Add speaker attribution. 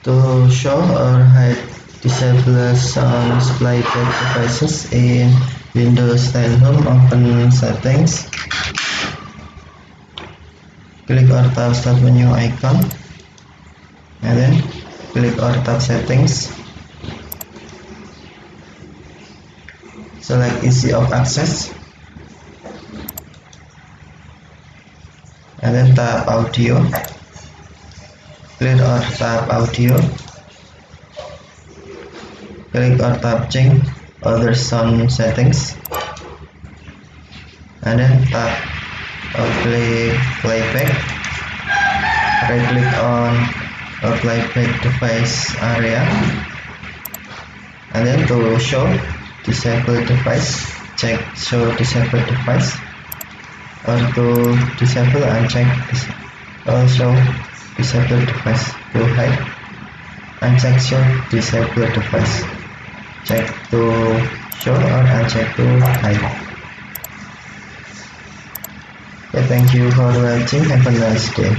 Speaker 1: To show or hide disable sound playback devices in Windows 10 Home, open Settings, click or tap Start menu icon, and then click or tap Settings, select Easy of Access, and then tap Audio, click or tap Audio, click or tap Change Other Sound Settings, and then tap Playback. Right click on a playback device area, and then to show disable device, check show disable device, or to disable and check show disable device. To hide and check show disable device, check to show or uncheck to hide. Okay, thank you for watching. Have a nice day.